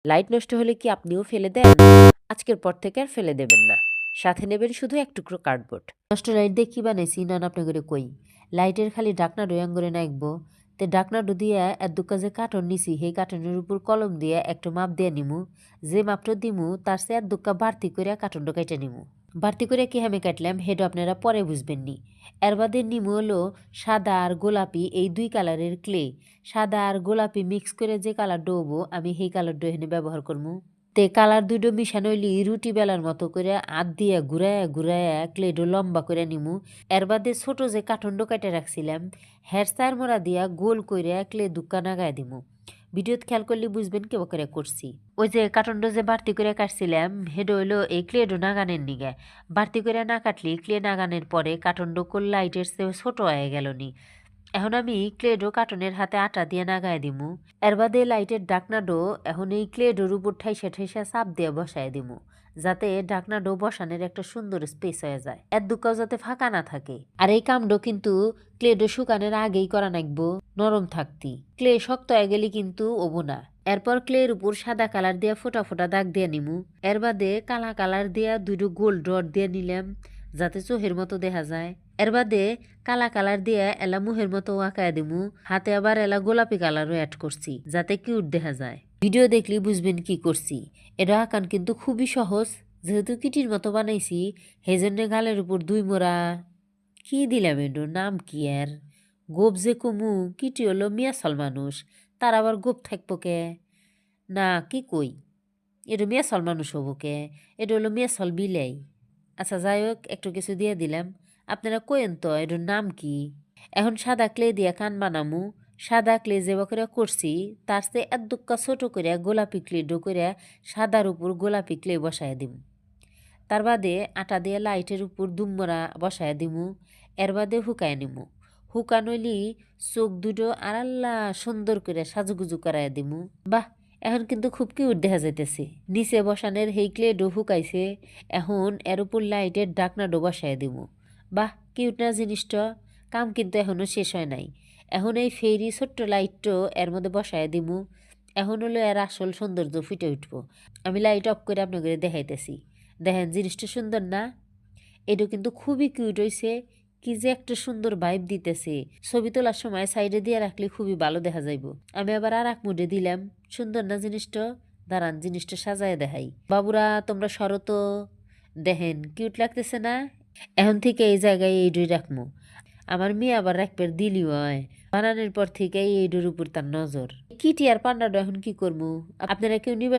Light নষ্ট হলে কি আপনিও ফেলে দেন? আজকের পর থেকে আর ফেলে দেবেন না। সাথে নেবেন শুধু এক টুকরো কার্ডবোর্ড। নষ্ট লাইট দিয়ে কি বানাইছি নন আপনাগরে কই। লাইটের খালি ডাকনা রয়াং করে নাইকবো। তে ডাকনাডো দিয়া এদ্দুকা যে কার্টন নিছি সেই কার্টনের উপর কলম দিয়ে একটু মাপ দিয়ে নিমু। যে মাপটা দিমু তার চেয়ে এদ্দুকা বাড়তি করে কার্টনটা কেটে নিমু। বাড়তি করে কি আমি কাটলাম হেডো আপনারা পরে বুঝবেন নি। এর বাদে নিমু হলো সাদা আর গোলাপি এই দুই কালারের ক্লে। সাদা আর গোলাপি মিক্স করে যে কালার ডোবো আমি সেই কালারটা এখানে ব্যবহার করবো। তে কালার দুটো মিশানো হইলি রুটি বেলার মতো করে হাত দিয়ে ঘুরায়া ঘুরায়া ক্লেডো লম্বা করে নিমু। এর বাদে ছোট যে কাঠন্ড কাটে রাখছিলাম হেয়ার মোড়া দিয়া গোল করে ক্লে দুক্কা নাগায় দিমু। ভিডিওতে খেয়াল করলে বুঝবেন কেউ করে করছি। ওই যে কাঠন্ড যে বাড়তি করে কাটছিলাম হেডো হইলো এই ক্লেডো নাগানের নিগে। বাড়তি করে না কাটলি ক্লে নাগানের পরে কাঠন্ড কোল লাইটের চেয়ে ছোট হয়ে গেল নি। এখন আমি ক্লেডো কার্টনের হাতে আটা দিয়ে নাগায় দিমু। এর বাদে লাইটের ডাকনাডো এখন এই ক্লেডোর উপর ঠাইসা ঠাইসা চাপ দিয়ে বসায় দিমু, যাতে ডাকনাডো বসানোর একটা সুন্দর স্পেস হয়ে যায়। এর দুকাও যাতে ফাঁকা না থাকে। আর এই কামডো কিন্তু ক্লেডো শুকানোর আগেই করা নাকবো, নরম থাকতি। ক্লে শক্ত হয়ে গেলে কিন্তু ওবো না। এরপর ক্লের উপর সাদা কালার দিয়ে ফোটা ফোটা দাগ দিয়ে নিমু। এর বাদে কালা কালার দিয়া দুটো গোল ডট দিয়ে নিলাম, যাতে চোহের মতো দেখা যায়। এর বাদে কালা কালার দিয়ে এলা মুহের মতো আঁকায় দিমু। হাতে আবার এলা গোলাপি কালারও অ্যাড করছি, যাতে কিউট দেখা যায়। ভিডিও দেখলে বুঝবেন কি করছি। এটা আঁকান কিন্তু খুবই সহজ, যেহেতু কিটির মতো বানাইছি সেজন্য গালের উপর দুই মোড়া কি দিলাম এডোর নাম কি আর গোপ যে কুমু। কিটি হলো মিয়াসল মানুষ, তার আবার গোপ থাকবো কে? না কি কই, এটা মিয়াসল মানুষ হবো কে? এটা হলো মিয়াসল বিলাই। আচ্ছা যাই হোক, একটু কিছু দিয়ে দিলাম। আপনারা কইেন তো এটার নাম কি? এখন সাদা ক্লে দিয়ে কান বানামু। সাদা ক্লে যে করে করছি তার চেয়ে এক দুক্কা ছোট করে গোলাপি ক্লে ডো করে সাদার উপর গোলাপি ক্লে বসায় দিম। তার বাদে আটা দিয়ে লাইটের উপর দুমরা বসায় দিমু। এর বাদে হুকায় নিমু। হুকানইলি চোখ দুটো আড়াল্লা সুন্দর করে সাজুগুজু করায় দিমু। বাহ, এখন কিন্তু খুব কিউট দেখা যাইতেছে। নিচে বসানের হেই ক্লেডো হুকাইছে। এখন এর উপর লাইটের ডাকনাডো বসায় দিমু। বাহ, কিউট না জিনিসটা? কাম কিন্তু এখনো শেষ হয় নাই। এখন এই ফেরি ছোট্ট লাইটটো এর মধ্যে বসায় দিমু। এখন হলো এর আসল সৌন্দর্য ফুটে উঠবো। আমি লাইট অফ করে আপনাকে দেখাইতেছি। দেখেন জিনিসটা সুন্দর না? এটা কিন্তু খুবই কিউট হইছে। কি যে একটা সুন্দর ভাইব দিতেছে। ছবি তোলার সময় সাইডে দিয়ে রাখলে খুবই ভালো দেখা যাইব। আমি আবার আর এক মুডে দিলাম। সুন্দর না জিনিসটা? দাঁড়ান জিনিসটা সাজায় দেখাই। বাবুরা তোমরা সরো তো। দেখেন কিউট লাগতেছে না? এখন থেকে এই জায়গায় এইডুই রাখবো। আমার মেয়ে আবার রাখবার দিলি হয়। বানানোর পর থেকে এইডুর উপর তার নজর। কিটি আর পান্ডাটা এখন কি করবো? আপনারা কেউ নিবে?